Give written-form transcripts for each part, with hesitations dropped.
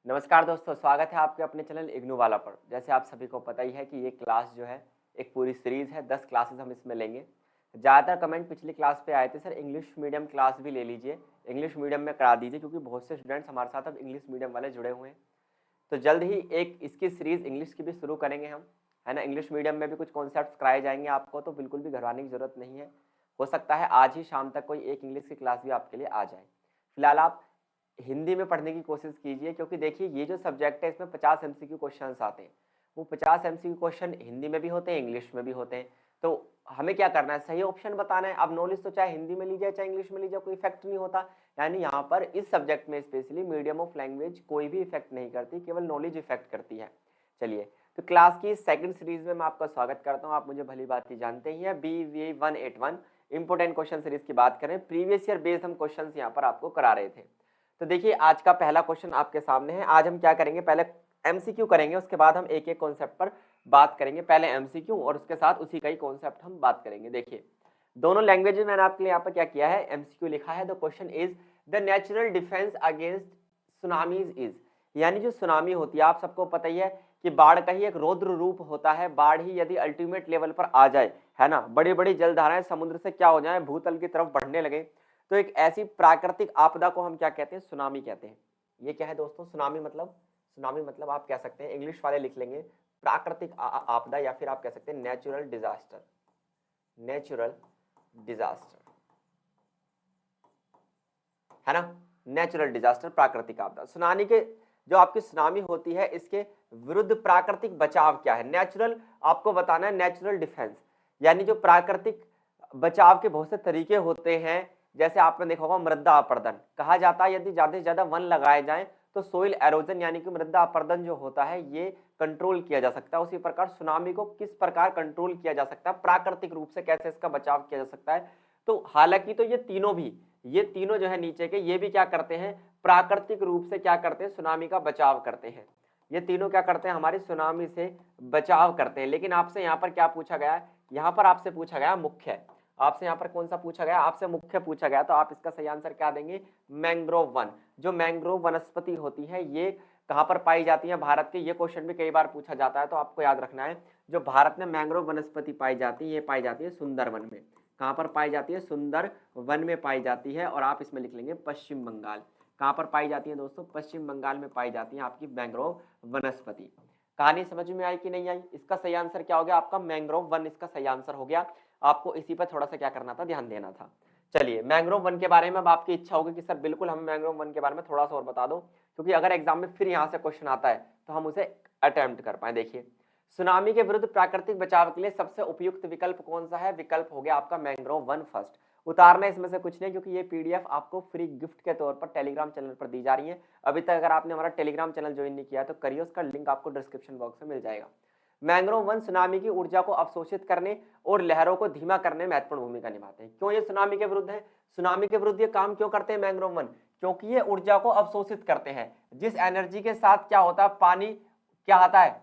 नमस्कार दोस्तों, स्वागत है आपके अपने चैनल इग्नू वाला पर। जैसे आप सभी को पता ही है कि ये क्लास जो है एक पूरी सीरीज़ है, 10 क्लासेस हम इसमें लेंगे। ज़्यादातर कमेंट पिछली क्लास पे आए थे, सर इंग्लिश मीडियम क्लास भी ले लीजिए, इंग्लिश मीडियम में करा दीजिए, क्योंकि बहुत से स्टूडेंट्स हमारे साथ अब इंग्लिश मीडियम वाले जुड़े हुए हैं। तो जल्द ही एक इसकी सीरीज़ इंग्लिश की भी शुरू करेंगे हम, है ना। इंग्लिश मीडियम में भी कुछ कॉन्सेप्ट्स कराए जाएंगे आपको, तो बिल्कुल भी घबराने की ज़रूरत नहीं है। हो सकता है आज ही शाम तक कोई एक इंग्लिश की क्लास भी आपके लिए आ जाए। फिलहाल आप हिंदी में पढ़ने की कोशिश कीजिए, क्योंकि देखिए ये जो सब्जेक्ट है इसमें 50 एमसीक्यू क्वेश्चंस आते हैं। वो 50 एमसीक्यू क्वेश्चन हिंदी में भी होते हैं, इंग्लिश में भी होते हैं। तो हमें क्या करना है, सही ऑप्शन बताना है। अब नॉलेज तो चाहे हिंदी में लीजिए चाहे इंग्लिश में लीजिए, कोई इफेक्ट नहीं होता। यानी यहाँ पर इस सब्जेक्ट में स्पेशली मीडियम ऑफ लैंग्वेज कोई भी इफेक्ट नहीं करती, केवल नॉलेज इफेक्ट करती है। चलिए, तो क्लास की सेकंड सीरीज में मैं आपका स्वागत करता हूँ। आप मुझे भली बात ही जानते ही हैं। BV181 इंपोर्टेंट क्वेश्चन सीरीज की बात करें, प्रीवियस ईयर बेस्ड हम क्वेश्चन यहाँ पर आपको करा रहे थे। तो देखिए आज का पहला क्वेश्चन आपके सामने है। आज हम क्या करेंगे, पहले एमसीक्यू करेंगे, उसके बाद हम एक एक कॉन्सेप्ट पर बात करेंगे। पहले एमसीक्यू और उसके साथ उसी का ही कॉन्सेप्ट हम बात करेंगे। देखिए दोनों लैंग्वेज में मैंने आपके लिए यहाँ पर क्या किया है, एमसीक्यू लिखा है। The question is the natural defence against tsunamis is, यानी जो सुनामी होती है, आप सबको पता ही है कि बाढ़ का ही एक रौद्र रूप होता है। बाढ़ ही यदि अल्टीमेट लेवल पर आ जाए, है ना, बड़ी बड़ी जलधाराएं समुद्र से क्या हो जाए, भूतल की तरफ बढ़ने लगे, तो एक ऐसी प्राकृतिक आपदा को हम क्या कहते हैं, सुनामी कहते हैं। ये क्या है दोस्तों, सुनामी मतलब, सुनामी मतलब आप कह सकते हैं, इंग्लिश वाले लिख लेंगे प्राकृतिक आपदा, या फिर आप कह सकते हैं नेचुरल डिजास्टर। नेचुरल डिजास्टर, है ना, नेचुरल डिजास्टर प्राकृतिक आपदा। सुनामी के जो आपकी सुनामी होती है, इसके विरुद्ध प्राकृतिक बचाव क्या है। नेचुरल आपको बताना है, नेचुरल डिफेंस यानी जो प्राकृतिक बचाव के बहुत से तरीके होते हैं। जैसे आपने देखा होगा मृदा अपरदन, कहा जाता है यदि ज्यादा से ज्यादा वन लगाए जाएं तो सोइल एरोजन यानी कि मृदा अपरदन जो होता है ये कंट्रोल किया जा सकता है। उसी प्रकार सुनामी को किस प्रकार कंट्रोल किया जा सकता है, प्राकृतिक रूप से कैसे इसका बचाव किया जा सकता है। तो हालांकि तो ये तीनों जो है नीचे के, ये भी क्या करते हैं, प्राकृतिक रूप से क्या करते हैं, सुनामी का बचाव करते हैं। ये तीनों क्या करते हैं, हमारी सुनामी से बचाव करते हैं। लेकिन आपसे यहाँ पर क्या पूछा गया है, यहाँ पर आपसे पूछा गया मुख्य, आपसे यहाँ पर कौन सा पूछा गया, आपसे मुख्य पूछा गया। तो आप इसका सही आंसर क्या देंगे, मैंग्रोव वन। जो मैंग्रोव वनस्पति होती है ये कहाँ पर पाई जाती है, भारत के। ये क्वेश्चन भी कई बार पूछा जाता है, तो आपको याद रखना है जो भारत में मैंग्रोव वनस्पति पाई जाती है, ये पाई जाती है सुंदरवन में। कहाँ पर पाई जाती है, सुंदर वन में पाई जाती है। और आप इसमें लिख लेंगे पश्चिम बंगाल। कहाँ पर पाई जाती है दोस्तों, पश्चिम बंगाल में पाई जाती है आपकी मैंग्रोव वनस्पति। कहानी समझ में आई कि नहीं आई, इसका सही आंसर क्या हो गया आपका, मैंग्रोव वन इसका सही आंसर हो गया। आपको इसी पर थोड़ा सा क्या करना था, ध्यान देना था। चलिए, मैंग्रोव वन के बारे में अब आपकी इच्छा होगी कि सर बिल्कुल हमें मैंग्रोव वन के बारे में थोड़ा सा और बता दो, क्योंकि अगर एग्जाम में फिर यहाँ से क्वेश्चन आता है तो हम उसे अटेम्प्ट कर पाए। देखिए, सुनामी के विरुद्ध प्राकृतिक बचाव के लिए सबसे उपयुक्त विकल्प कौन सा है, विकल्प हो गया आपका मैंग्रोव वन फर्स्ट। उतारना इसमें से कुछ नहीं, क्योंकि ये पीडीएफ आपको फ्री गिफ्ट के तौर पर टेलीग्राम चैनल पर दी जा रही है। अभी तक अगर आपने हमारा टेलीग्राम चैनल ज्वाइन नहीं किया तो करिए, उसका लिंक आपको डिस्क्रिप्शन बॉक्स में मिल जाएगा। मैंग्रोव वन सुनामी की ऊर्जा को अवशोषित करने और लहरों को धीमा करने में महत्वपूर्ण भूमिका निभाते हैं। क्यों ये सुनामी के विरुद्ध है, सुनामी के विरुद्ध ये काम क्यों करते हैं मैंग्रोव वन, क्योंकि ये ऊर्जा को अवशोषित करते हैं। जिस एनर्जी के साथ क्या होता है, पानी क्या आता है,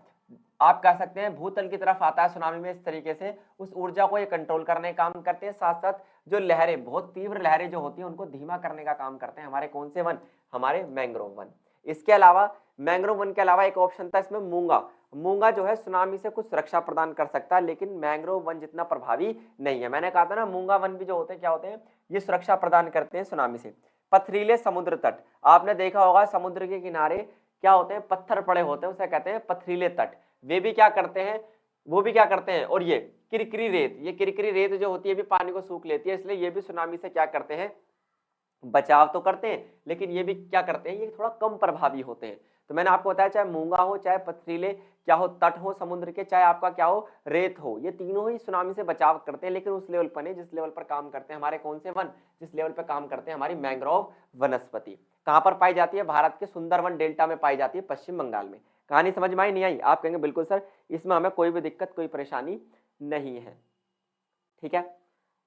आप कह सकते हैं भूतल की तरफ आता है सुनामी में, इस तरीके से उस ऊर्जा को ये कंट्रोल करने का काम करते हैं। साथ साथ जो लहरें, बहुत तीव्र लहरें जो होती हैं, उनको धीमा करने का काम करते हैं हमारे कौन से वन, हमारे मैंग्रोव वन। इसके अलावा मैंग्रोव वन के अलावा एक ऑप्शन था इसमें मूंगा। मूंगा जो है सुनामी से कुछ सुरक्षा प्रदान कर सकता है, लेकिन मैंग्रोव वन जितना प्रभावी नहीं है। मैंने कहा था ना, मूंगा वन भी जो होते हैं क्या होते हैं, ये सुरक्षा प्रदान करते हैं सुनामी से। पथरीले समुद्र तट, आपने देखा होगा समुद्र के किनारे क्या होते हैं, पत्थर पड़े होते हैं, उसे कहते हैं पथरीले तट। वे भी क्या करते हैं, वो भी क्या करते हैं, और ये किरकिरी रेत, ये किरकिरी रेत जो होती है भी पानी को सूख लेती है, इसलिए ये भी सुनामी से क्या करते हैं, बचाव तो करते हैं, लेकिन ये भी क्या करते हैं, ये थोड़ा कम प्रभावी होते हैं। तो मैंने आपको बताया, चाहे मूंगा हो, चाहे पथरीले क्या हो, तट हो समुद्र के, चाहे आपका क्या हो, रेत हो, ये तीनों ही सुनामी से बचाव करते हैं, लेकिन उस लेवल पर नहीं जिस लेवल पर काम करते हैं हमारे कौन से वन, जिस लेवल पर काम करते हैं हमारी मैंग्रोव वनस्पति। कहां पर पाई जाती है, भारत के सुंदरवन डेल्टा में पाई जाती है, पश्चिम बंगाल में। कहानी समझ में आई नहीं आई, आप कहेंगे बिल्कुल सर, इसमें हमें कोई भी दिक्कत कोई परेशानी नहीं है, ठीक है।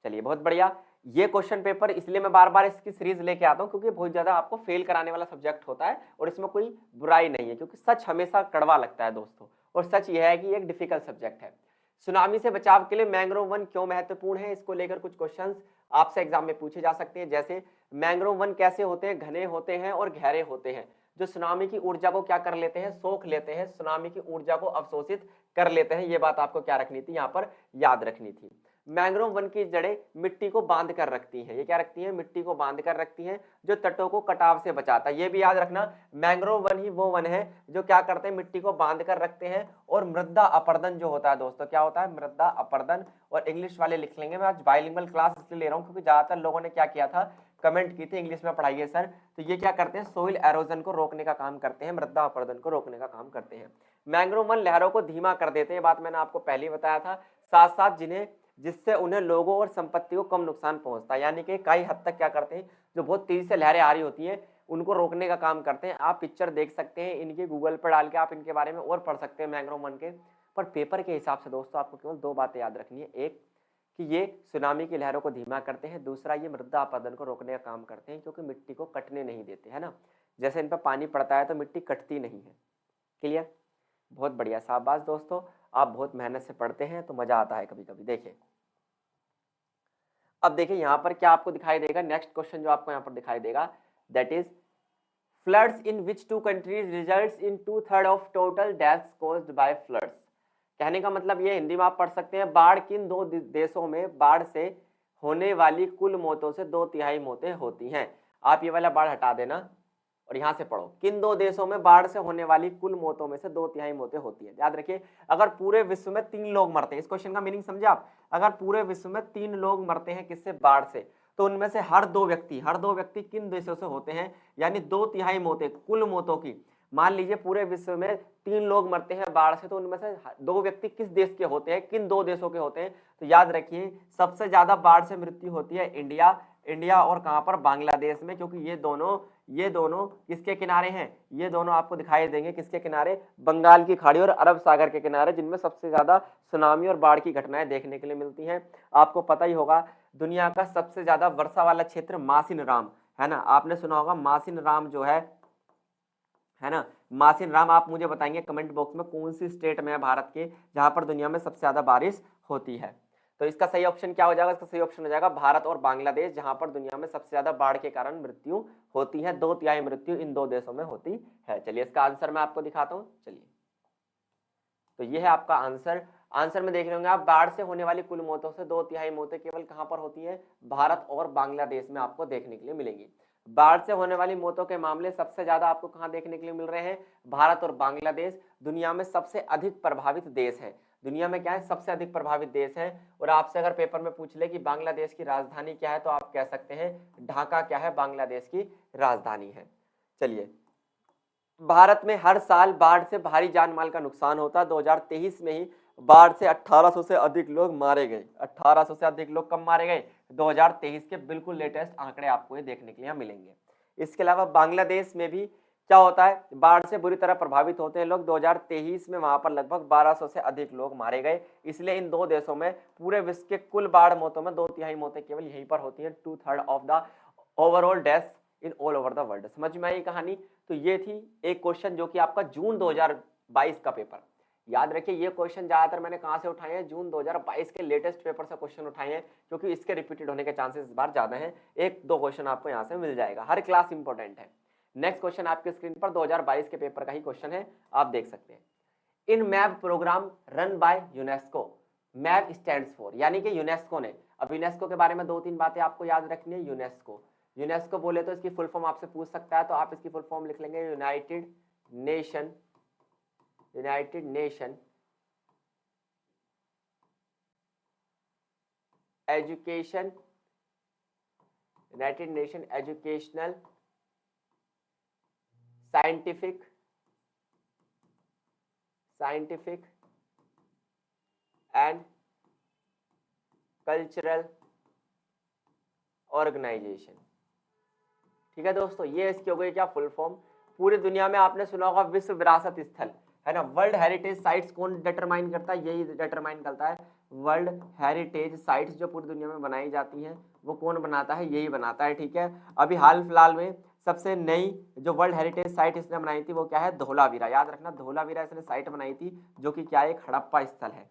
चलिए, बहुत बढ़िया। ये क्वेश्चन पेपर इसलिए मैं बार बार इसकी सीरीज लेके आता हूं, क्योंकि बहुत ज्यादा आपको फेल कराने वाला सब्जेक्ट होता है, और इसमें कोई बुराई नहीं है, क्योंकि सच हमेशा कड़वा लगता है दोस्तों, और सच यह है कि ये एक डिफिकल्ट सब्जेक्ट है। सुनामी से बचाव के लिए मैंग्रोव वन क्यों महत्वपूर्ण है, इसको लेकर कुछ क्वेश्चंस आपसे एग्जाम में पूछे जा सकते हैं। जैसे मैंग्रोव वन कैसे होते हैं, घने होते हैं और गहरे होते हैं। जो सुनामी की ऊर्जा को क्या कर लेते हैं, सोख लेते हैं, सुनामी की ऊर्जा को अवशोषित कर लेते हैं। ये बात आपको क्या रखनी थी, यहाँ पर याद रखनी थी। मैंग्रोव वन की जड़ें मिट्टी को बांध कर रखती हैं। ये क्या रखती हैं, मिट्टी को बांध कर रखती हैं, जो तटों को कटाव से बचाता है। ये भी याद रखना, मैंग्रोव वन ही वो वन है जो क्या करते हैं, मिट्टी को बांध कर रखते हैं। और मृदा अपरदन जो होता है दोस्तों, क्या होता है, मृदा अपरदन। और इंग्लिश वाले लिख लेंगे, मैं आज बाइलिंगुअल क्लास इसलिए ले रहा हूँ क्योंकि ज्यादातर लोगों ने क्या किया था, कमेंट की थी इंग्लिश में पढ़ाइए सर। तो ये क्या करते हैं, सोइल एरोजन को रोकने का काम करते हैं, मृदा अपरदन को रोकने का काम करते हैं। मैंग्रोव वन लहरों को धीमा कर देते हैं, बात मैंने आपको पहले ही बताया था। साथ साथ जिससे उन्हें लोगों और संपत्ति को कम नुकसान पहुंचता है। यानी कि कई हद तक क्या करते हैं, जो बहुत तेजी से लहरें आ रही होती हैं उनको रोकने का काम करते हैं। आप पिक्चर देख सकते हैं इनके, गूगल पर डाल के आप इनके बारे में और पढ़ सकते हैं मैंग्रोव वन के। पर पेपर के हिसाब से दोस्तों आपको केवल 2 बातें याद रखनी है। एक कि ये सुनामी की लहरों को धीमा करते हैं, दूसरा ये मृदा अपरदन को रोकने का काम करते हैं, क्योंकि मिट्टी को कटने नहीं देते, है ना। जैसे इन पर पानी पड़ता है तो मिट्टी कटती नहीं है। क्लियर, बहुत बढ़िया, शाबाश दोस्तों, आप बहुत मेहनत से पढ़ते हैं तो मजा आता है कभी कभी। देखिए अब देखिए यहाँ पर क्या आपको दिखाई देगा, नेक्स्ट क्वेश्चन जो आपको यहाँ पर दिखाई देगा, that is floods in which 2 countries results in 2/3 of total deaths caused by floods. कहने का मतलब ये हिंदी में आप पढ़ सकते हैं, बाढ़ किन 2 देशों में बाढ़ से होने वाली कुल मौतों से 2/3 मौतें होती हैं। आप ये वाला बाढ़ हटा देना और यहां से पढ़ो, किन 2 देशों में बाढ़ से होने वाली कुल मौतों में से 2/3 मौतें होती हैं। याद रखिए, अगर पूरे विश्व में 3 लोग मरते हैं, इस क्वेश्चन का मीनिंग समझे आप, अगर पूरे विश्व में 3 लोग मरते हैं किससे, बाढ़ से, तो उनमें से हर दो व्यक्ति किन देशों से होते हैं, यानी 2/3 मौतें कुल मौतों की। मान लीजिए पूरे विश्व में 3 लोग मरते हैं बाढ़ से, तो उनमें से 2 व्यक्ति किस देश के होते हैं, किन 2 देशों के होते हैं। तो याद रखिए सबसे ज्यादा बाढ़ से मृत्यु होती है इंडिया और कहां पर, बांग्लादेश में, क्योंकि ये दोनों किसके किनारे हैं, ये दोनों आपको दिखाई देंगे किसके किनारे, बंगाल की खाड़ी और अरब सागर के किनारे, जिनमें सबसे ज्यादा सुनामी और बाढ़ की घटनाएं देखने के लिए मिलती हैं। आपको पता ही होगा दुनिया का सबसे ज्यादा वर्षा वाला क्षेत्र मासिन राम है ना, आपने सुना होगा मासिन राम जो है ना, मासिन राम। आप मुझे बताएंगे कमेंट बॉक्स में कौन सी स्टेट में है भारत के जहां पर दुनिया में सबसे ज्यादा बारिश होती है। तो इसका सही ऑप्शन क्या हो जाएगा, इसका सही ऑप्शन हो जाएगा भारत और बांग्लादेश, जहां पर दुनिया में सबसे ज्यादा बाढ़ के कारण मृत्यु होती है। 2/3 मृत्यु इन 2 देशों में होती है। चलिए इसका आंसर मैं आपको दिखाता हूं। चलिए तो ये है आपका आंसर में देख रहे होंगे आप, बाढ़ से होने वाली कुल मौतों से 2/3 मौतें केवल कहां पर होती है, भारत और बांग्लादेश में आपको देखने के लिए मिलेंगी। बाढ़ से होने वाली मौतों के मामले सबसे ज्यादा आपको कहां देखने के लिए मिल रहे हैं, भारत और बांग्लादेश दुनिया में सबसे अधिक प्रभावित देश है। दुनिया में क्या है, सबसे अधिक प्रभावित देश है। और आपसे अगर पेपर में पूछ ले कि बांग्लादेश की राजधानी क्या है, तो आप कह सकते हैं ढाका क्या है, बांग्लादेश की राजधानी है। चलिए, भारत में हर साल बाढ़ से भारी जान माल का नुकसान होता है। 2023 में ही बाढ़ से 1800 से अधिक लोग मारे गए। 1800 से अधिक लोग कब मारे गए, 2023 के बिल्कुल लेटेस्ट आंकड़े आपको ये देखने के लिए मिलेंगे। इसके अलावा बांग्लादेश में भी क्या होता है, बाढ़ से बुरी तरह प्रभावित होते हैं लोग। 2023 में वहां पर लगभग 1200 से अधिक लोग मारे गए। इसलिए इन 2 देशों में पूरे विश्व के कुल बाढ़ मौतों में 2/3 मौतें केवल यहीं पर होती हैं। 2/3 of the overall deaths in all over the world. समझ में आई कहानी। तो ये थी एक क्वेश्चन जो कि आपका जून 2022 का पेपर। याद रखिए ये क्वेश्चन ज्यादातर मैंने कहां से उठाए हैं, जून 2022 के लेटेस्ट पेपर से क्वेश्चन उठाए हैं, क्योंकि इसके रिपीटेड होने के चांसेस इस बार ज्यादा हैं। 1-2 क्वेश्चन आपको यहां से मिल जाएगा, हर क्लास इंपॉर्टेंट है। नेक्स्ट क्वेश्चन आपके स्क्रीन पर 2022 के पेपर का ही क्वेश्चन है, आप देख सकते हैं। In map program run by UNESCO, map stands for, यानी कि यूनेस्को ने, अब यूनेस्को के बारे में 2-3 बातें आपको याद रखनी है। यूनेस्को बोले तो इसकी फुल फॉर्म आपसे पूछ सकता है, तो आप इसकी फुल फॉर्म लिख लेंगे United Nation Educational Scientific and Cultural Organization. ठीक है दोस्तों, ये इसकी हो गई क्या फुल फॉर्म। पूरी दुनिया में आपने सुना होगा विश्व विरासत स्थल है ना, वर्ल्ड हेरिटेज साइट्स कौन डिटरमाइन करता है, यही डिटरमाइन करता है। वर्ल्ड हेरिटेज साइट्स जो पूरी दुनिया में बनाई जाती हैं वो कौन बनाता है, यही बनाता है। ठीक है, अभी हाल फिलहाल में सबसे नई जो वर्ल्ड हेरिटेज साइट इसने बनाई थी वो क्या है, धोलावीरा। याद रखना, धोलावीरा इसने साइट बनाई थी जो कि क्या है, एक हड़प्पा स्थल है।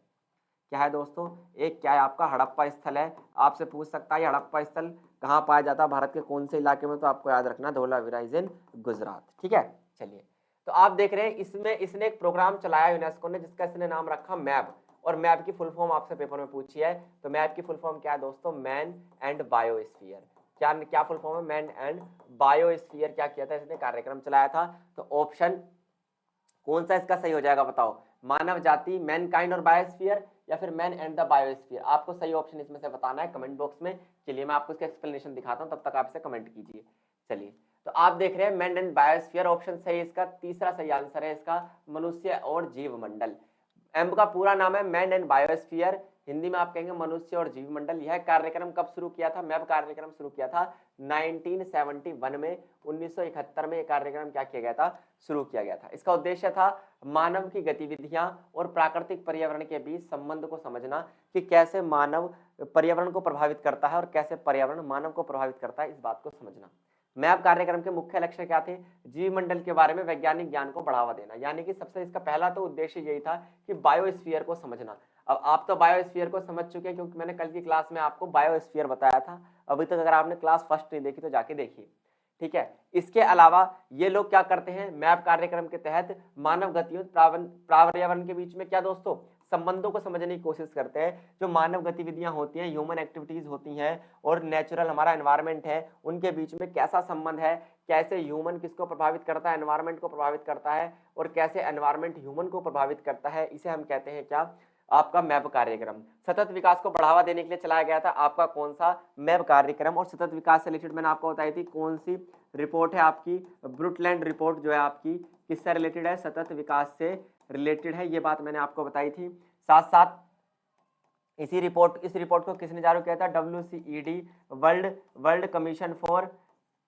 क्या है दोस्तों, एक क्या है आपका हड़प्पा स्थल है। आपसे पूछ सकता है ये हड़प्पा स्थल कहाँ पाया जाता है, भारत के कौन से इलाके में, तो आपको याद रखना धोलावीरा इज इन गुजरात। ठीक है, चलिए तो आप देख रहे हैं इसमें इसने एक प्रोग्राम चलाया यूनेस्को ने जिसका इसने नाम रखा मैप, और मैप की फुल फॉर्म आपसे पेपर में पूछी है। तो मैप की फुल फॉर्म क्या है दोस्तों, मैन एंड बायोस्फीयर। क्या क्या फुल फॉर्म है, मैन एंड बायोस्फीयर। क्या किया था इसने, कार्यक्रम चलाया था। तो ऑप्शन कौन सा इसका सही हो जाएगा बताओ, मानव जाति, मैनकाइंड और बायोस्फीयर, या फिर मैन एंड द बायोस्फीयर। आपको सही ऑप्शन इसमें से बताना है कमेंट बॉक्स में। चलिए मैं आपको इसका एक्सप्लेनेशन दिखाता हूं, तब तक आप इसे कमेंट कीजिए। चलिए तो आप देख रहे हैं मैन एंड बायोस्फीयर ऑप्शन सही है इसका। तीसरा सही आंसर है इसका मनुष्य और जीव मंडल। एम का पूरा नाम है मैन एंड बायोस्फीयर, हिंदी में आप कहेंगे मनुष्य और जीव मंडल। यह कार्यक्रम कब शुरू किया था, मैप कार्यक्रम शुरू किया था 1971 में, 1971 में यह कार्यक्रम क्या किया गया था, शुरू किया गया था। इसका उद्देश्य था मानव की गतिविधियां और प्राकृतिक पर्यावरण के बीच संबंध को समझना, कि कैसे मानव पर्यावरण को प्रभावित करता है और कैसे पर्यावरण मानव को प्रभावित करता है, इस बात को समझना। मैप कार्यक्रम के मुख्य लक्ष्य क्या थे, जीव मंडल के बारे में वैज्ञानिक ज्ञान को बढ़ावा देना, यानी कि सबसे इसका पहला तो उद्देश्य यही था कि बायोस्फीयर को समझना। अब आप तो बायोस्फीयर को समझ चुके हैं क्योंकि मैंने कल की क्लास में आपको बायोस्फीयर बताया था। अभी तक अगर आपने क्लास फर्स्ट नहीं देखी तो जाके देखिए। ठीक है, इसके अलावा ये लोग क्या करते हैं, मैप कार्यक्रम के तहत मानव गतियों पर्यावरण के बीच में क्या दोस्तों, संबंधों को समझने की कोशिश करते हैं। जो मानव गतिविधियां होती हैं, ह्यूमन एक्टिविटीज होती हैं, और नेचुरल हमारा एनवायरनमेंट है, उनके बीच में कैसा संबंध है, कैसे ह्यूमन किसको प्रभावित करता है, एनवायरनमेंट को प्रभावित करता है, और कैसे एनवायरनमेंट ह्यूमन को प्रभावित करता है, इसे हम कहते हैं क्या, आपका मैप कार्यक्रम। सतत विकास को बढ़ावा देने के लिए चलाया गया था आपका कौन सा, मैप कार्यक्रम। और सतत विकास से रिलेटेड मैंने आपको बताई थी कौन सी रिपोर्ट है आपकी, ब्रुटलैंड रिपोर्ट जो है आपकी किससे रिलेटेड है, सतत विकास से रिलेटेड है, ये बात मैंने आपको बताई थी। साथ साथ इस रिपोर्ट को किसने जारी किया था, WCED, world commission for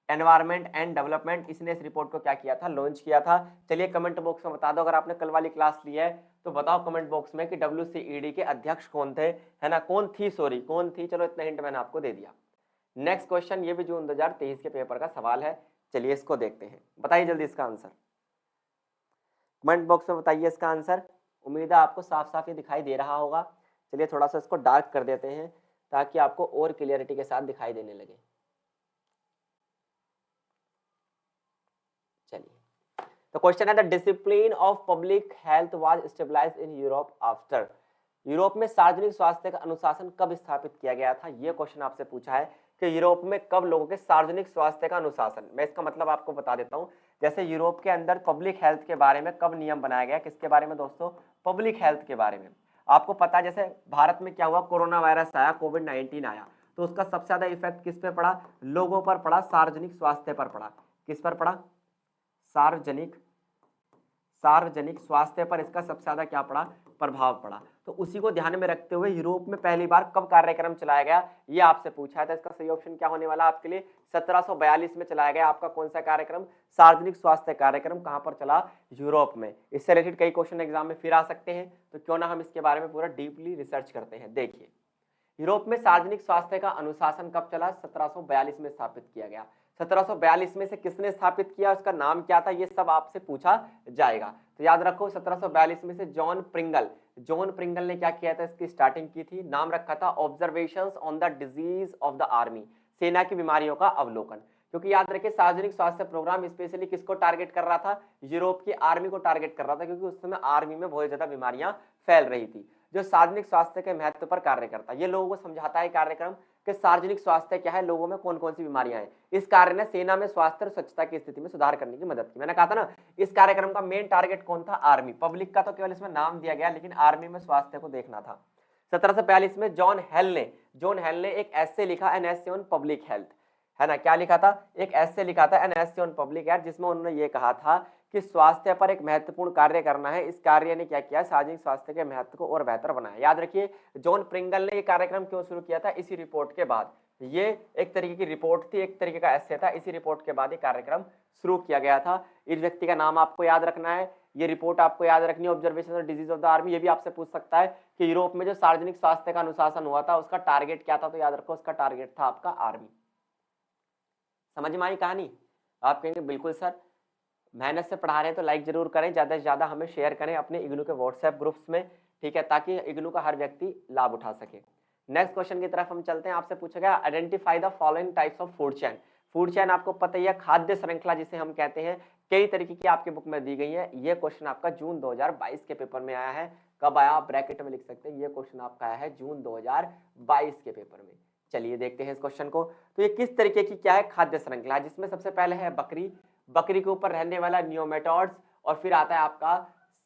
environment and development, इसने इस रिपोर्ट को क्या किया था, लॉन्च किया था। चलिए कमेंट बॉक्स में बता दो, अगर आपने कल वाली क्लास ली है तो बताओ कमेंट बॉक्स में कि WCED के अध्यक्ष कौन थे, है ना, कौन थी, चलो इतना हिंट मैंने आपको दे दिया। नेक्स्ट क्वेश्चन, ये भी जून 2023 के पेपर का सवाल है। चलिए इसको देखते हैं, बताइए जल्दी इसका आंसर, कमेंट बॉक्स में बताइए इसका आंसर। उम्मीद है आपको साफ साफ ये दिखाई दे रहा होगा। चलिए थोड़ा सा इसको डार्क कर देते हैं ताकि आपको और क्लियरिटी के साथ दिखाई देने लगे। चलिए तो क्वेश्चन है, the discipline of public health was stabilised in Europe after. Europe में सार्वजनिक स्वास्थ्य का अनुशासन कब स्थापित किया गया था, यह क्वेश्चन आपसे पूछा है कि यूरोप में कब लोगों के सार्वजनिक स्वास्थ्य का अनुशासन। मैं इसका मतलब आपको बता देता हूं, जैसे यूरोप के अंदर पब्लिक हेल्थ के बारे में कब नियम बनाया गया, किसके बारे में दोस्तों, पब्लिक हेल्थ के बारे में। आपको पता है जैसे भारत में क्या हुआ, कोरोना वायरस आया, कोविड-19 आया, तो उसका सबसे ज्यादा इफेक्ट किस पे पड़ा, लोगों पर पड़ा, सार्वजनिक स्वास्थ्य पर पड़ा। किस पर पड़ा, सार्वजनिक स्वास्थ्य पर इसका सबसे ज्यादा क्या पड़ा, प्रभाव पड़ा। तो उसी को ध्यान में रखते हुए यूरोप में पहली बार कब कार्यक्रम चलाया गया, ये आपसे पूछा है। तो इसका सही ऑप्शन क्या होने वाला आपके लिए, 1742 में चलाया गया आपका कौन सा कार्यक्रम, सार्वजनिक स्वास्थ्य कार्यक्रम। कहां पर चला, यूरोप में। इससे रिलेटेड कई क्वेश्चन एग्जाम में फिर आ सकते हैं, तो क्यों ना हम इसके बारे में पूरा डीपली रिसर्च करते हैं। देखिए यूरोप में सार्वजनिक स्वास्थ्य का अनुशासन कब चला, 1742 में स्थापित किया गया। 1742 में से किसने स्थापित किया, उसका नाम क्या था, ये सब आपसे पूछा जाएगा। तो याद रखो 1742 में से जॉन प्रिंगल ने क्या किया था, इसकी स्टार्टिंग की थी, नाम रखा था observations on the disease of the army, सेना की बीमारियों का अवलोकन। क्योंकि याद रखिए सार्वजनिक स्वास्थ्य प्रोग्राम स्पेशली किसको टारगेट कर रहा था, यूरोप की आर्मी को टारगेट कर रहा था, क्योंकि उस समय आर्मी में बहुत ज्यादा बीमारियां फैल रही थी। जो सार्वजनिक स्वास्थ्य के महत्व पर कार्य करता है, ये लोगों को समझाता है कार्यक्रम कि सार्वजनिक स्वास्थ्य क्या है, लोगों में कौन कौन सी बीमारियां हैं। इस कार्य ने सेना में स्वास्थ्य और स्वच्छता की स्थिति में सुधार करने की मदद की। मैंने कहा था ना, इस कार्यक्रम का मेन टारगेट कौन था, आर्मी। पब्लिक का तो केवल इसमें नाम दिया गया, लेकिन आर्मी में स्वास्थ्य को देखना था। 1742 में जॉन हेल ने एक एस्से लिखा, an essay on public health, है ना, क्या लिखा था, एक एस्से लिखा था, an essay on public health, जिसमें उन्होंने ये कहा था कि स्वास्थ्य पर एक महत्वपूर्ण कार्य करना है। इस कार्य ने क्या किया, सार्वजनिक स्वास्थ्य के महत्व को और बेहतर बनाया। याद रखिए जॉन प्रिंगल ने ये कार्यक्रम क्यों शुरू किया था, इसी रिपोर्ट के बाद। ये एक तरीके की रिपोर्ट थी, एक तरीके का एस्से था, इसी रिपोर्ट के बाद ये कार्यक्रम शुरू किया गया था। इस व्यक्ति का नाम आपको याद रखना है, ये रिपोर्ट आपको याद रखनी है, observation of disease of the army. ये भी आपसे पूछ सकता है कि यूरोप में जो सार्वजनिक स्वास्थ्य का अनुशासन हुआ था उसका टारगेट क्या था, तो याद रखो उसका टारगेट था आपका आर्मी। समझ में आई कहानी। आप कहेंगे बिल्कुल सर, मेहनत से पढ़ा रहे हैं तो लाइक जरूर करें, ज्यादा से ज्यादा हमें शेयर करें अपने इग्नू के व्हाट्सएप ग्रुप्स में। ठीक है, ताकि इग्नू का हर व्यक्ति लाभ उठा सके। नेक्स्ट क्वेश्चन की तरफ हम चलते हैं। आपसे पूछा गया identify the following types of food chain. Food chain आपको पता ही है, खाद्य श्रृंखला जिसे हम कहते हैं, कई तरीके की आपके बुक में दी गई है। ये क्वेश्चन आपका जून 2022 के पेपर में आया है। कब आया, आप ब्रैकेट में लिख सकते हैं, ये क्वेश्चन आपका आया है जून 2022 के पेपर में। चलिए देखते हैं इस क्वेश्चन को। तो ये किस तरीके की क्या है, खाद्य श्रृंखला, जिसमें सबसे पहले है बकरी, बकरी के ऊपर रहने वाला नियोमेटोड्स, और फिर आता है आपका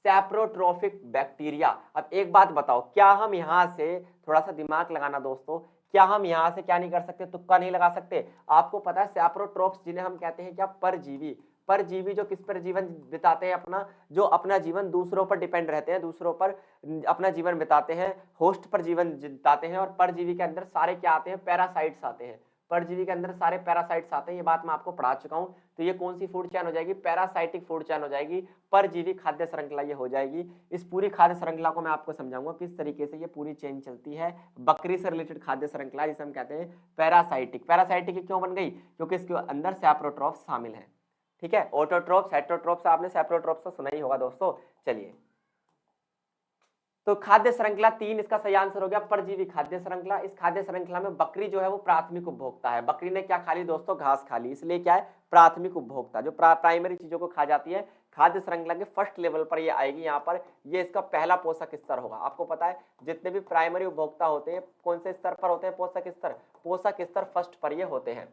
सैप्रोट्रोफिक बैक्टीरिया। अब एक बात बताओ, क्या हम यहां से थोड़ा सा दिमाग लगाना दोस्तों, क्या हम यहां से क्या नहीं कर सकते, तुक्का नहीं लगा सकते? आपको पता है सैप्रोट्रोप्स जिन्हें हम कहते हैं क्या, परजीवी। परजीवी जो किस पर जीवन बिताते हैं अपना, जो अपना जीवन दूसरों पर डिपेंड रहते हैं, दूसरों पर अपना जीवन बिताते हैं, होस्ट पर जीवन बिताते हैं। और परजीवी के अंदर सारे क्या आते हैं, पैरासाइट्स आते हैं। परजीवी के अंदर सारे पैरासाइट्स आते हैं, ये बात मैं आपको पढ़ा चुका हूं। तो ये कौन सी फूड चेन हो जाएगी, पैरासाइटिक फूड चेन हो जाएगी, परजीवी खाद्य श्रृंखला ये हो जाएगी। इस पूरी खाद्य श्रृंखला को मैं आपको समझाऊंगा किस तरीके से ये पूरी चेन चलती है। बकरी से रिलेटेड खाद्य श्रृंखला जिसे हम कहते हैं पैरासाइटिक। पैरासाइटिक क्यों बन गई, क्योंकि इसके अंदर सैप्रोट्रोप्स शामिल है। ठीक है, ऑटोट्रोप्स, हेटेरोट्रोप्स, आपने सैप्रोट्रोप्स तो सुना ही होगा दोस्तों। चलिए, तो खाद्य श्रृंखला 3, इसका सही आंसर हो गया परजीवी खाद्य श्रृंखला। इस खाद्य श्रृंखला में बकरी जो है वो प्राथमिक उपभोक्ता है। बकरी ने क्या खा ली दोस्तों, घास खा ली, इसलिए क्या है, प्राथमिक उपभोक्ता, जो प्राइमरी चीजों को खा जाती है। खाद्य श्रृंखला के फर्स्ट लेवल पर ये आएगी, यहाँ पर ये इसका पहला पोषक स्तर होगा। आपको पता है जितने भी प्राइमरी उपभोक्ता होते हैं कौन से स्तर पर होते हैं, पोषक स्तर, पोषक स्तर फर्स्ट पर ये होते हैं,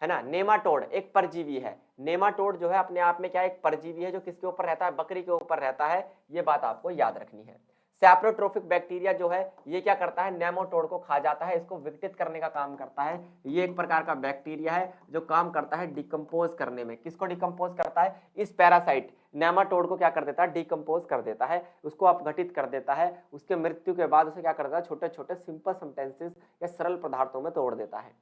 है ना। नेमाटोड एक परजीवी है। नेमाटोड जो है अपने आप में क्या एक परजीवी है, जो किसके ऊपर रहता है, बकरी के ऊपर रहता है। ये बात आपको याद रखनी है। सैप्रोट्रोफिक बैक्टीरिया जो है ये क्या करता है, नेमाटोड को खा जाता है, इसको विघटित करने का काम करता है। ये एक प्रकार का बैक्टीरिया है जो काम करता है डिकम्पोज करने में। किसको डिकम्पोज करता है, इस पैरासाइट नेमाटोड को क्या कर देता है, डिकम्पोज कर देता है, उसको अपघटित कर देता है। उसके मृत्यु के बाद उसे क्या करता है, छोटे छोटे सिंपल सब्सटेंसेस या सरल पदार्थों में तोड़ देता है।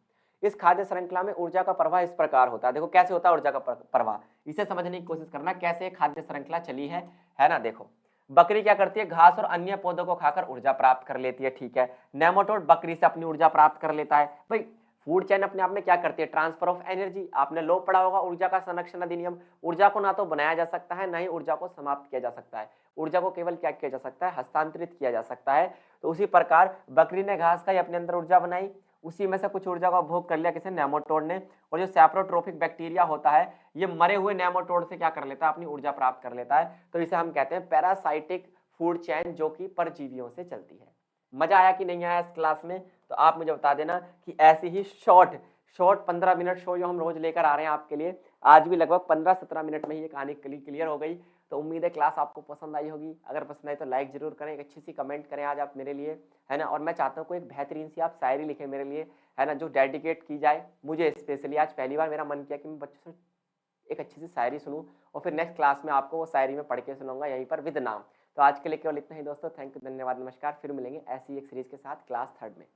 इस खाद्य श्रृंखला में ऊर्जा का प्रवाह इस प्रकार होता है। देखो कैसे होता है ऊर्जा का प्रवाह, इसे समझने की कोशिश करना, कैसे खाद्य श्रृंखला चली है ना। देखो बकरी क्या करती है, घास और अन्य पौधों को खाकर ऊर्जा प्राप्त कर लेती है, ठीक है। नेमाटोड बकरी से अपनी ऊर्जा प्राप्त कर लेता है। भाई फूड चेन अपने आप में क्या करती है, ट्रांसफर ऑफ एनर्जी। आपने लो पढ़ा होगा ऊर्जा का संरक्षण अधिनियम। ऊर्जा को ना तो बनाया जा सकता है, ना ही ऊर्जा को समाप्त किया जा सकता है। ऊर्जा को केवल क्या किया जा सकता है, हस्तांतरित किया जा सकता है। तो उसी प्रकार बकरी ने घास का अपने अंदर ऊर्जा बनाई, उसी में से कुछ ऊर्जा का उपभोग कर लिया किसी नेमाटोड ने। और जो सैप्रोट्रोफिक बैक्टीरिया होता है ये मरे हुए नेमाटोड से क्या कर लेता है, अपनी ऊर्जा प्राप्त कर लेता है। तो इसे हम कहते हैं पैरासाइटिक फूड चेन, जो कि परजीवियों से चलती है। मजा आया कि नहीं आया इस क्लास में, तो आप मुझे बता देना कि ऐसी ही शॉर्ट 15 मिनट शो जो हम रोज लेकर आ रहे हैं आपके लिए, आज भी लगभग 15-17 मिनट में ही ये कहानी क्लियर हो गई। तो उम्मीद है क्लास आपको पसंद आई होगी। अगर पसंद आई तो लाइक जरूर करें, एक अच्छी सी कमेंट करें आज आप मेरे लिए, है ना। और मैं चाहता हूँ कोई एक बेहतरीन सी आप शायरी लिखें मेरे लिए, है ना, जो डेडिकेट की जाए मुझे स्पेशली। आज पहली बार मेरा मन किया कि मैं बच्चों से एक अच्छी सी शायरी सुनूं, और फिर नेक्स्ट क्लास में आपको वो शायरी में पढ़ के सुनाऊंगा यहीं पर विद नाम। तो आज के लिए केवल इतना ही दोस्तों, थैंक यू, धन्यवाद, नमस्कार। फिर मिलेंगे ऐसी एक सीरीज के साथ क्लास 3rd में।